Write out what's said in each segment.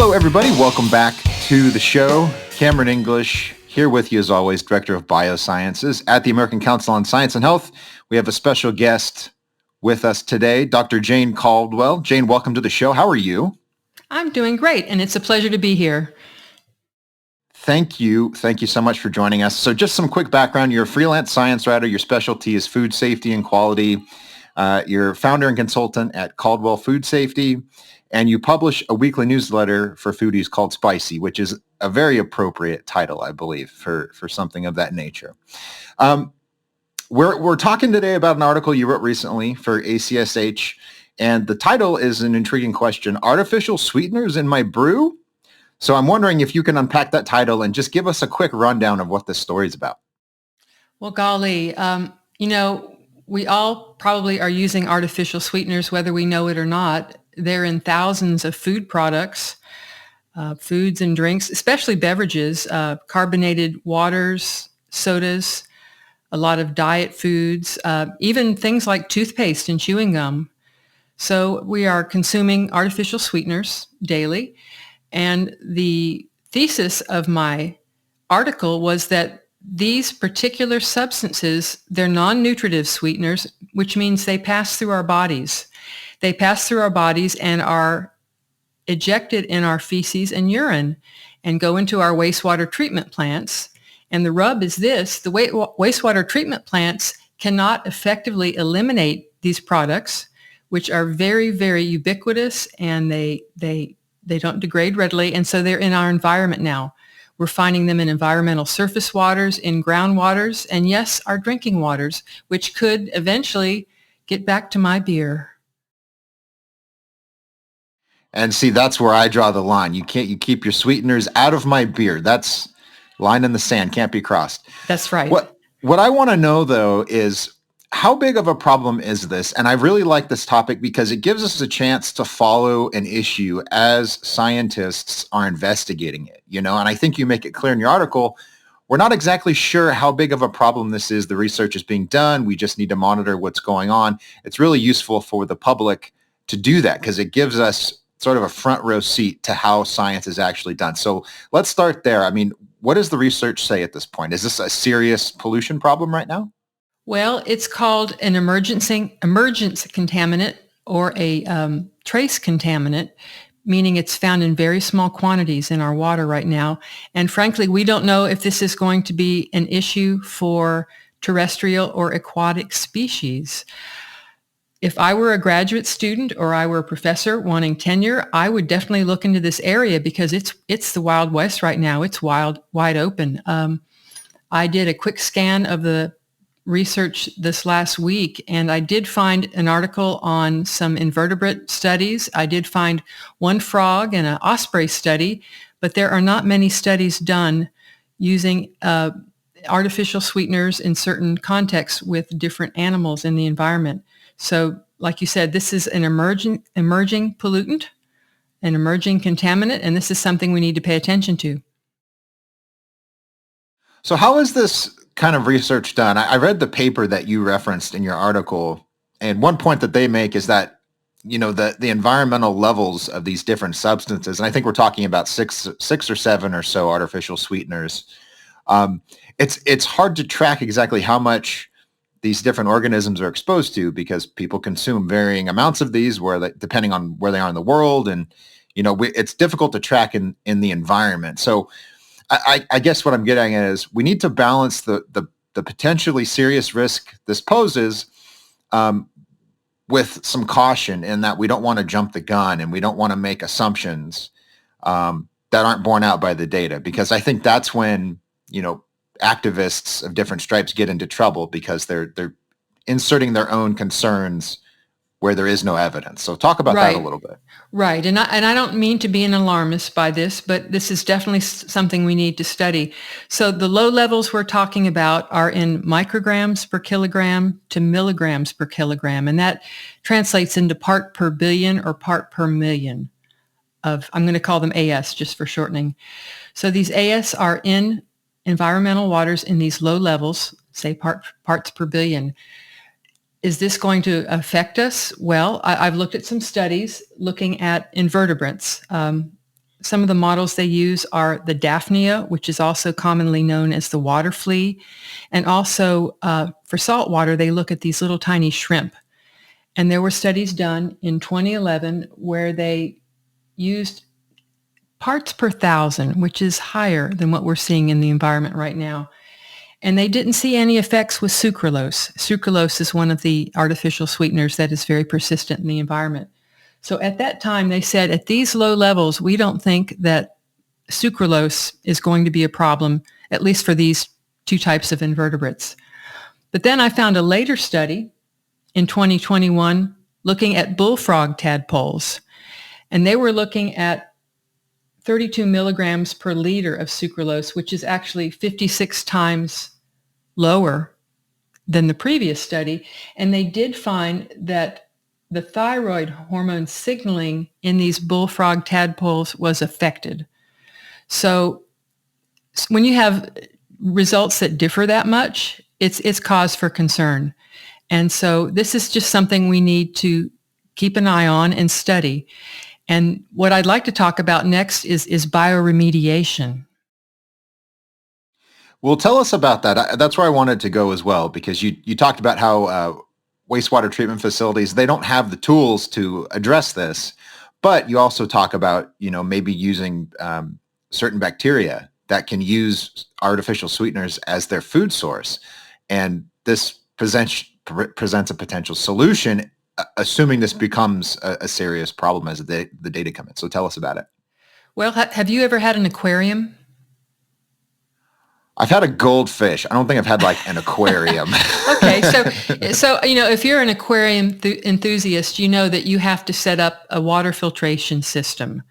Hello, everybody. Welcome back to the show. Cameron English here with you as always, Director of Biosciences at the American Council on Science and Health. We have a special guest with us today, Dr. Jane Caldwell. Jane, welcome to the show. How are you? I'm doing great, and it's a pleasure to be here. Thank you. Thank you so much for joining us. So just some quick background. You're a freelance science writer. Your specialty is food safety and quality. You're founder and consultant at Caldwell Food Safety, and you publish a weekly newsletter for foodies called Spicy, which is a very appropriate title, I believe, for something of that nature. We're talking today about an article you wrote recently for ACSH, and the title is an intriguing question: Artificial Sweeteners in My Brew? So I'm wondering if you can unpack that title and just give us a quick rundown of what this story is about. Well, golly, we all probably are using artificial sweeteners, whether we know it or not. They're in thousands of food products, foods and drinks, especially beverages, carbonated waters, sodas, a lot of diet foods, even things like toothpaste and chewing gum. So we are consuming artificial sweeteners daily. And the thesis of my article was that these particular substances, they're non-nutritive sweeteners, which means they pass through our bodies. They pass through our bodies and are ejected in our feces and urine and go into our wastewater treatment plants. And the rub is this: the wastewater treatment plants cannot effectively eliminate these products, which are very, very ubiquitous, and they don't degrade readily, and so they're in our environment now. We're finding them in environmental surface waters, in groundwaters, and yes, our drinking waters, which could eventually get back to my beer. And see, that's where I draw the line. You keep your sweeteners out of my beer. That's line in the sand, can't be crossed. That's right. What I want to know, though, is how big of a problem is this? And I really like this topic because it gives us a chance to follow an issue as scientists are investigating it, and I think you make it clear in your article, we're not exactly sure how big of a problem this is. The research is being done. We just need to monitor what's going on. It's really useful for the public to do that because it gives us sort of a front row seat to how science is actually done. So let's start there. I mean, what does the research say at this point? Is this a serious pollution problem right now? Well, it's called an emergence contaminant or a trace contaminant, meaning it's found in very small quantities in our water right now. And frankly, we don't know if this is going to be an issue for terrestrial or aquatic species. If I were a graduate student or I were a professor wanting tenure, I would definitely look into this area because it's the Wild West right now. It's wide open. I did a quick scan of the research this last week, and I did find an article on some invertebrate studies. I did find one frog and an osprey study, but there are not many studies done using artificial sweeteners in certain contexts with different animals in the environment. So, like you said, this is an emerging pollutant, an emerging contaminant, and this is something we need to pay attention to. So how is this kind of research done? I read the paper that you referenced in your article, and one point that they make is that, the environmental levels of these different substances, and I think we're talking about six or seven or so artificial sweeteners. It's hard to track exactly how much these different organisms are exposed to because people consume varying amounts of these depending on where they are in the world, and it's difficult to track in the environment. So I guess what I'm getting at is we need to balance the potentially serious risk this poses with some caution in that we don't want to jump the gun and we don't want to make assumptions that aren't borne out by the data, because I think that's when, activists of different stripes get into trouble because they're inserting their own concerns where there is no evidence. So talk about that a little bit. Right. And I don't mean to be an alarmist by this, but this is definitely something we need to study. So the low levels we're talking about are in micrograms per kilogram to milligrams per kilogram. And that translates into part per billion or part per million of, I'm going to call them AS just for shortening. So these AS are in environmental waters in these low levels, say parts per billion. Is this going to affect us? Well, I've looked at some studies looking at invertebrates, Some of the models they use are the Daphnia, which is also commonly known as the water flea. And also for saltwater, they look at these little tiny shrimp. And there were studies done in 2011 where they used parts per thousand, which is higher than what we're seeing in the environment right now. And they didn't see any effects with sucralose. Sucralose is one of the artificial sweeteners that is very persistent in the environment. So at that time, they said at these low levels, we don't think that sucralose is going to be a problem, at least for these two types of invertebrates. But then I found a later study in 2021 looking at bullfrog tadpoles. And they were looking at 32 milligrams per liter of sucralose, which is actually 56 times lower than the previous study. And they did find that the thyroid hormone signaling in these bullfrog tadpoles was affected. So when you have results that differ that much, it's cause for concern. And so this is just something we need to keep an eye on and study. And what I'd like to talk about next is bioremediation. Well, tell us about that. That's where I wanted to go as well, because you talked about how wastewater treatment facilities, they don't have the tools to address this, but you also talk about, maybe using certain bacteria that can use artificial sweeteners as their food source. And this presents a potential solution, assuming this becomes a serious problem as the data come in. So tell us about it. Well, have you ever had an aquarium? I've had a goldfish. I don't think I've had like an aquarium. Okay, so if you're an aquarium enthusiast, you know that you have to set up a water filtration system.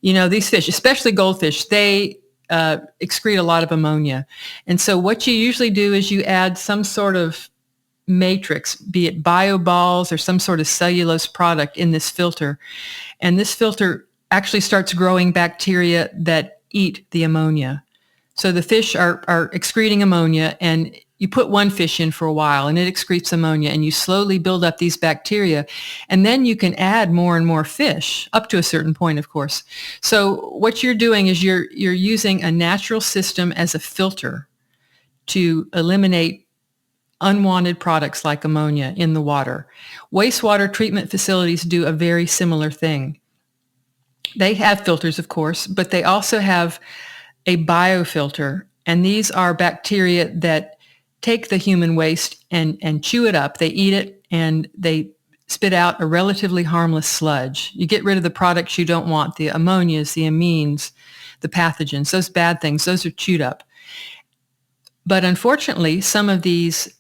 These fish, especially goldfish, they excrete a lot of ammonia. And so what you usually do is you add some sort of matrix, be it bioballs or some sort of cellulose product in this filter. And this filter actually starts growing bacteria that eat the ammonia. So the fish are excreting ammonia, and you put one fish in for a while and it excretes ammonia, and you slowly build up these bacteria. And then you can add more and more fish up to a certain point, of course. So what you're doing is you're using a natural system as a filter to eliminate unwanted products like ammonia in the water. Wastewater treatment facilities do a very similar thing. They have filters, of course, but they also have a biofilter, and these are bacteria that take the human waste and chew it up. They eat it and they spit out a relatively harmless sludge. You get rid of the products you don't want, the ammonias, the amines, the pathogens, those bad things, those are chewed up. But unfortunately, some of these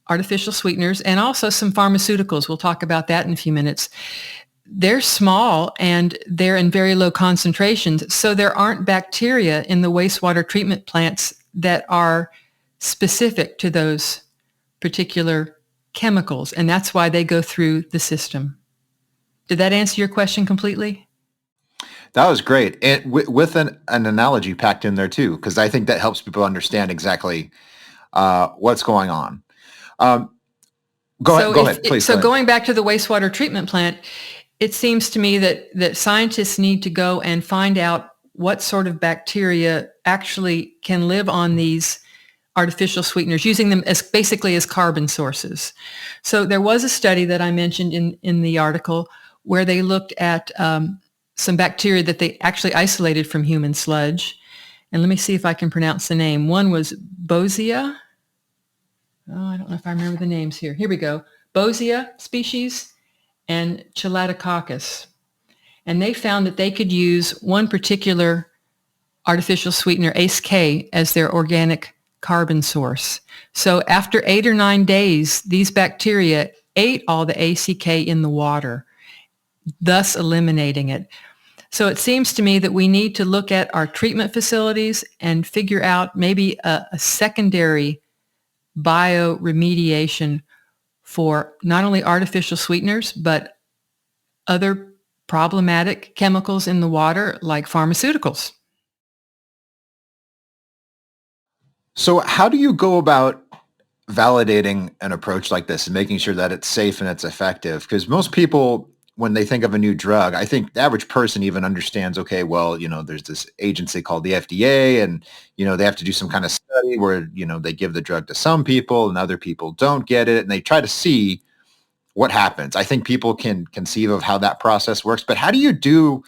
artificial sweeteners and also some pharmaceuticals, we'll talk about that in a few minutes, they're small and they're in very low concentrations. So there aren't bacteria in the wastewater treatment plants that are specific to those particular chemicals. And that's why they go through the system. Did that answer your question completely? That was great. And with an analogy packed in there too, because I think that helps people understand exactly what's going on. Go ahead, please. So going back to the wastewater treatment plant, it seems to me that scientists need to go and find out what sort of bacteria actually can live on these artificial sweeteners, using them as basically as carbon sources. So there was a study that I mentioned in the article where they looked at some bacteria that they actually isolated from human sludge. And let me see if I can pronounce the name. One was Bosea. Oh, I don't know if I remember the names here. Here we go. Bosea species and Chilatococcus. And they found that they could use one particular artificial sweetener, ACE-K, as their organic carbon source. So after 8 or 9 days, these bacteria ate all the ACK in the water, thus eliminating it. So it seems to me that we need to look at our treatment facilities and figure out maybe a secondary bioremediation for not only artificial sweeteners, but other problematic chemicals in the water like pharmaceuticals. So how do you go about validating an approach like this and making sure that it's safe and it's effective? Because most people when they think of a new drug, I think the average person even understands, okay, well, there's this agency called the FDA, and, they have to do some kind of study where, they give the drug to some people and other people don't get it. And they try to see what happens. I think people can conceive of how that process works, but how do you do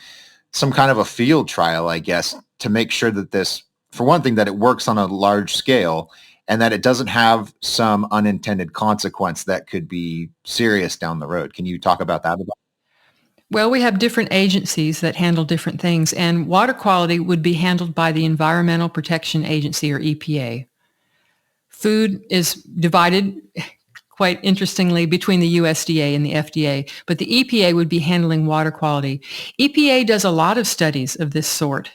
some kind of a field trial, I guess, to make sure that this, for one thing, that it works on a large scale and that it doesn't have some unintended consequence that could be serious down the road? Can you talk about that? Well, we have different agencies that handle different things, and water quality would be handled by the Environmental Protection Agency, or EPA. Food is divided, quite interestingly, between the USDA and the FDA, but the EPA would be handling water quality. EPA does a lot of studies of this sort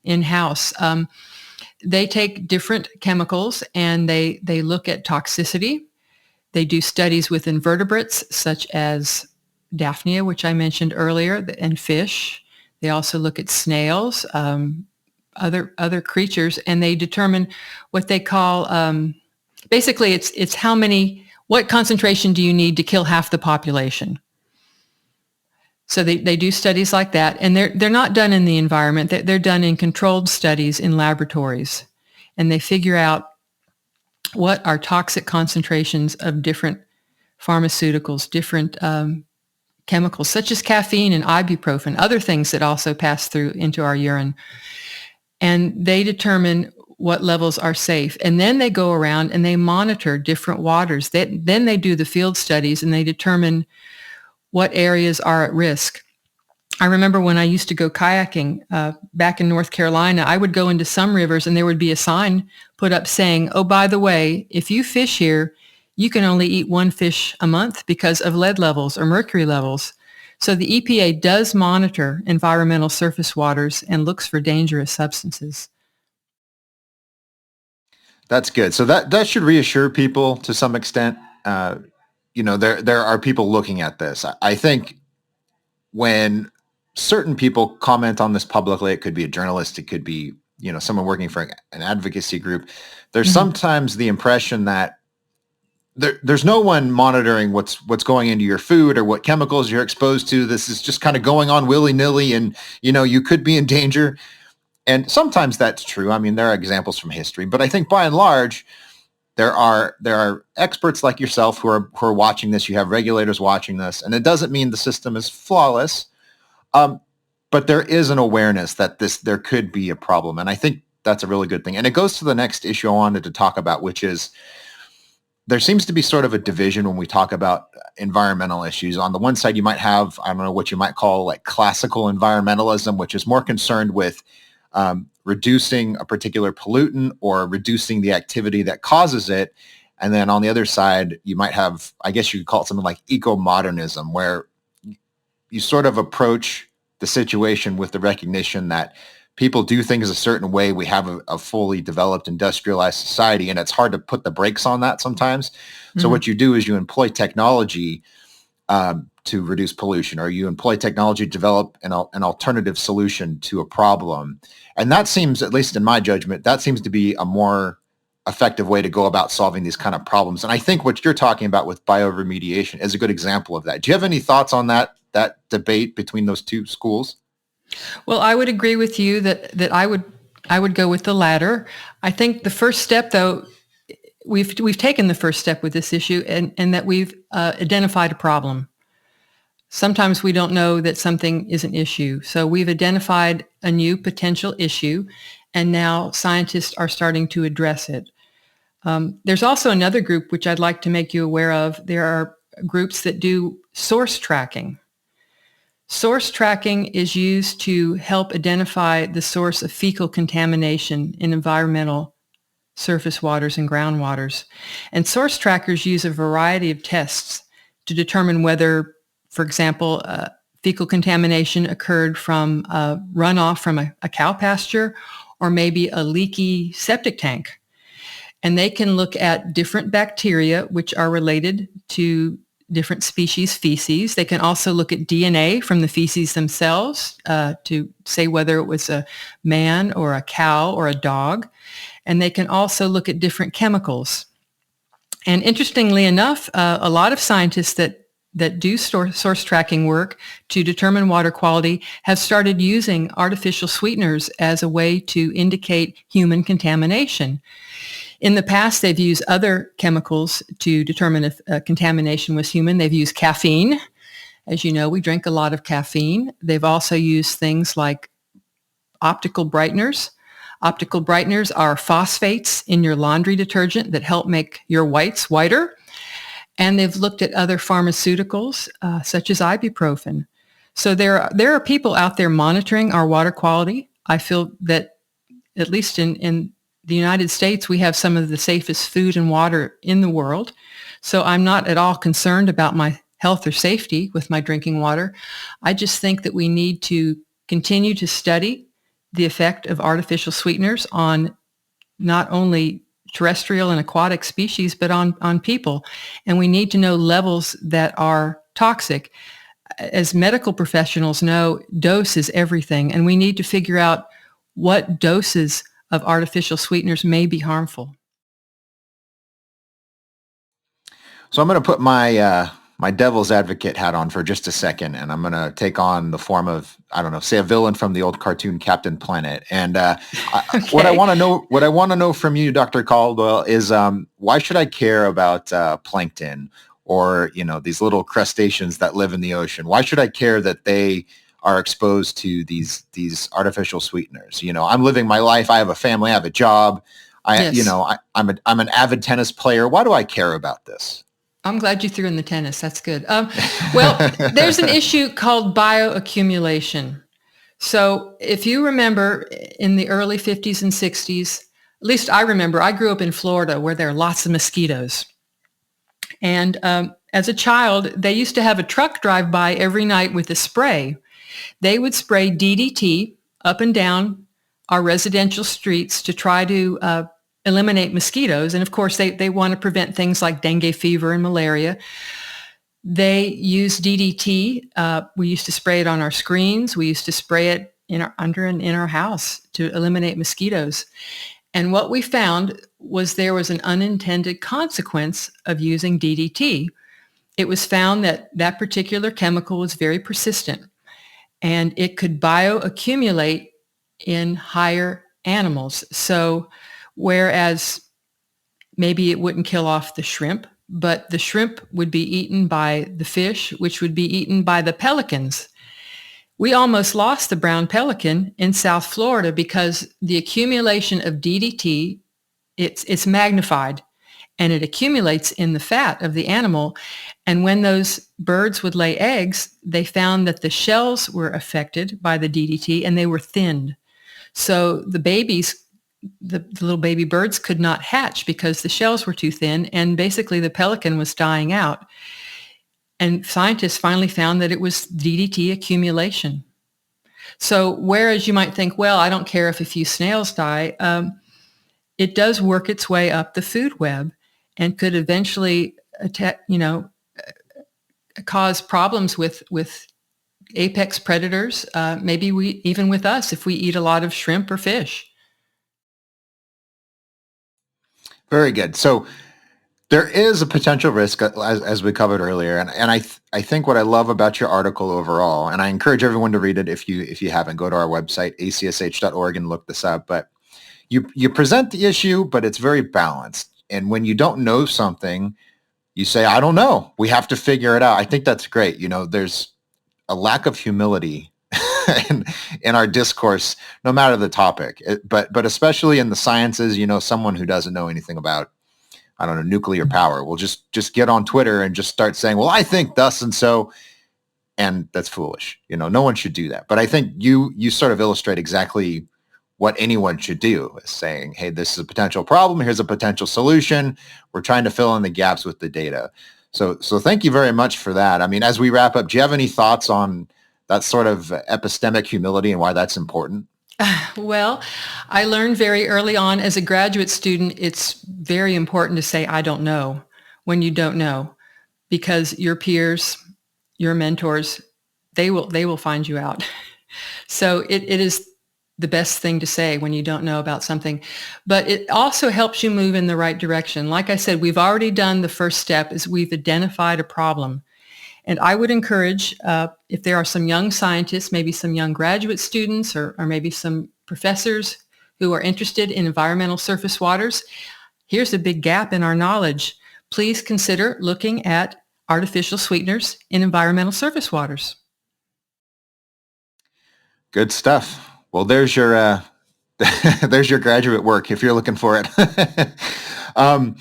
in-house. They take different chemicals and they look at toxicity. They do studies with invertebrates such as Daphnia, which I mentioned earlier, and fish. They also look at snails, other creatures, and they determine what they call, basically it's what concentration do you need to kill half the population? So they do studies like that, and they're not done in the environment. They're done in controlled studies in laboratories, and they figure out what are toxic concentrations of different pharmaceuticals, different chemicals such as caffeine and ibuprofen, other things that also pass through into our urine. And they determine what levels are safe. And then they go around and they monitor different waters. Then they do the field studies and they determine what areas are at risk. I remember when I used to go kayaking back in North Carolina, I would go into some rivers and there would be a sign put up saying, oh, by the way, if you fish here, you can only eat one fish a month because of lead levels or mercury levels. So the EPA does monitor environmental surface waters and looks for dangerous substances. That's good. So that should reassure people to some extent. There are people looking at this. I think when certain people comment on this publicly, it could be a journalist, it could be someone working for an advocacy group. There's sometimes the impression that there's no one monitoring what's going into your food or what chemicals you're exposed to. This is just kind of going on willy-nilly, and you could be in danger. And sometimes that's true. I mean, there are examples from history, but I think by and large, there are experts like yourself who are watching this. You have regulators watching this, and it doesn't mean the system is flawless, but there is an awareness that there could be a problem, and I think that's a really good thing. And it goes to the next issue I wanted to talk about, which is there seems to be sort of a division when we talk about environmental issues. On the one side, you might have, I don't know, what you might call like classical environmentalism, which is more concerned with reducing a particular pollutant or reducing the activity that causes it. And then on the other side, you might have, I guess you could call it something like eco-modernism, where you sort of approach the situation with the recognition that people do things a certain way. We have a fully developed industrialized society, and it's hard to put the brakes on that sometimes. So what you do is you employ technology to reduce pollution, or you employ technology to develop an alternative solution to a problem. And that seems, at least in my judgment, that seems to be a more effective way to go about solving these kind of problems. And I think what you're talking about with bioremediation is a good example of that. Do you have any thoughts on that debate between those two schools? Well, I would agree with you that I would go with the latter. I think the first step, though, we've taken the first step with this issue, and that we've identified a problem. Sometimes we don't know that something is an issue. So we've identified a new potential issue, and now scientists are starting to address it. There's also another group which I'd like to make you aware of. There are groups that do source tracking. Source tracking is used to help identify the source of fecal contamination in environmental surface waters and groundwaters. And source trackers use a variety of tests to determine whether, for example, fecal contamination occurred from runoff from a cow pasture, or maybe a leaky septic tank. And they can look at different bacteria which are related to different species feces. They can also look at DNA from the feces themselves to say whether it was a man or a cow or a dog. And they can also look at different chemicals. And interestingly enough, a lot of scientists that that do source tracking work to determine water quality have started using artificial sweeteners as a way to indicate human contamination. In the past, they've used other chemicals to determine if contamination was human. They've used caffeine. As you know, we drink a lot of caffeine. They've also used things like optical brighteners. Optical brighteners are phosphates in your laundry detergent that help make your whites whiter. And they've looked at other pharmaceuticals, such as ibuprofen. So there are people out there monitoring our water quality. I feel that at least in the United States, we have some of the safest food and water in the world. So I'm not at all concerned about my health or safety with my drinking water. I just think that we need to continue to study the effect of artificial sweeteners on not only terrestrial and aquatic species, but on people. And we need to know levels that are toxic. As medical professionals know, dose is everything, and we need to figure out what doses of artificial sweeteners may be harmful. So I'm going to put my devil's advocate hat on for just a second, and I'm going to take on the form of, I don't know, say a villain from the old cartoon Captain Planet. And what I Okay. want to know from you, Dr. Caldwell, is why should I care about plankton or these little crustaceans that live in the ocean? Why should I care that they are exposed to these artificial sweeteners? I'm living my life. I have a family. I have a job. Yes. I'm an avid tennis player. Why do I care about this? I'm glad you threw in the tennis. That's good. Well, there's an issue called bioaccumulation. So if you remember in the early 50s and 60s, at least I remember, I grew up in Florida where there are lots of mosquitoes. And as a child, they used to have a truck drive by every night with a spray. They would spray DDT up and down our residential streets to try to eliminate mosquitoes. And of course, they want to prevent things like dengue fever and malaria. They use DDT. We used to spray it on our screens. We used to spray it under and in our house to eliminate mosquitoes. And what we found was there was an unintended consequence of using DDT. It was found that that particular chemical was very persistent and it could bioaccumulate in higher animals. So whereas maybe it wouldn't kill off the shrimp, but the shrimp would be eaten by the fish, which would be eaten by the pelicans. We almost lost the brown pelican in South Florida because the accumulation of DDT, it's magnified and it accumulates in the fat of the animal. And when those birds would lay eggs, they found that the shells were affected by the DDT and they were thinned. So the babies, the little baby birds could not hatch because the shells were too thin, and basically the pelican was dying out. And scientists finally found that it was DDT accumulation. So whereas you might think, well, I don't care if a few snails die, it does work its way up the food web and could eventually cause problems with apex predators, maybe even with us if we eat a lot of shrimp or fish. Very good. So there is a potential risk, as we covered earlier, and I think what I love about your article overall, and I encourage everyone to read it if you haven't, go to our website acsh.org and look this up. But you present the issue, but it's very balanced. And when you don't know something, you say, I don't know. We have to figure it out. I think that's great. There's a lack of humility in our discourse, no matter the topic, but especially in the sciences. Someone who doesn't know anything about, I don't know, nuclear power will just get on Twitter and just start saying, well, I think thus and so, and that's foolish. No one should do that. But I think you sort of illustrate exactly what anyone should do, is saying, hey, this is a potential problem. Here's a potential solution. We're trying to fill in the gaps with the data. So thank you very much for that. I mean, as we wrap up, do you have any thoughts on that sort of epistemic humility and why that's important? Well, I learned very early on as a graduate student, it's very important to say, I don't know, when you don't know, because your peers, your mentors, they will find you out. So it is the best thing to say when you don't know about something. But it also helps you move in the right direction. Like I said, we've already done the first step, is we've identified a problem. And I would encourage, if there are some young scientists, maybe some young graduate students, or maybe some professors who are interested in environmental surface waters, here's a big gap in our knowledge. Please consider looking at artificial sweeteners in environmental surface waters. Good stuff. Well, there's your there's your graduate work if you're looking for it. um,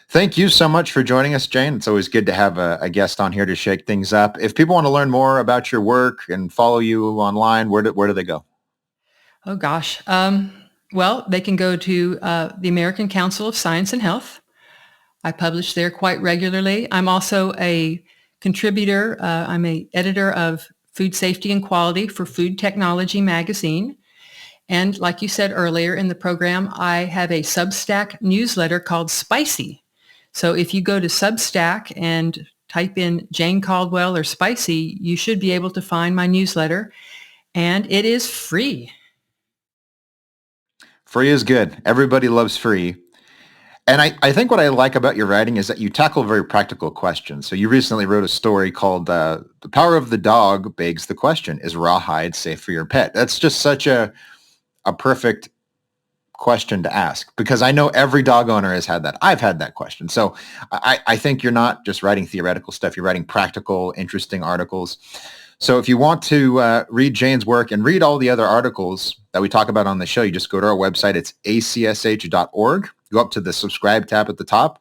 Thank you so much for joining us, Jane. It's always good to have a guest on here to shake things up. If people want to learn more about your work and follow you online, where do they go? Oh, gosh. Well, they can go to the American Council of Science and Health. I publish there quite regularly. I'm also a contributor. I'm an editor of Food Safety and Quality for Food Technology magazine. And like you said earlier in the program, I have a Substack newsletter called Spicy. So if you go to Substack and type in Jane Caldwell or Spicy, you should be able to find my newsletter. And it is free. Free is good. Everybody loves free. And I think what I like about your writing is that you tackle very practical questions. So you recently wrote a story called The Power of the Dog Begs the Question, Is Rawhide Safe for Your Pet? That's just such a perfect question to ask, because I know every dog owner has had that. I've had that question. So I think you're not just writing theoretical stuff. You're writing practical, interesting articles. So if you want to read Jane's work and read all the other articles that we talk about on the show, you just go to our website. It's acsh.org. Go up to the subscribe tab at the top,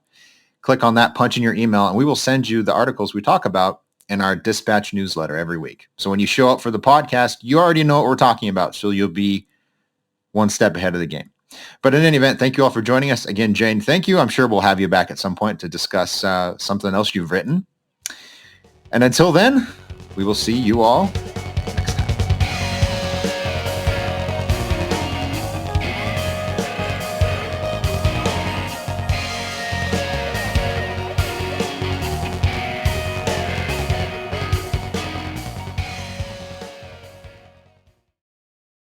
click on that, punch in your email, and we will send you the articles we talk about in our dispatch newsletter every week. So when you show up for the podcast, you already know what we're talking about. So you'll be one step ahead of the game. But in any event, thank you all for joining us. Again, Jane, thank you. I'm sure we'll have you back at some point to discuss something else you've written. And until then, we will see you all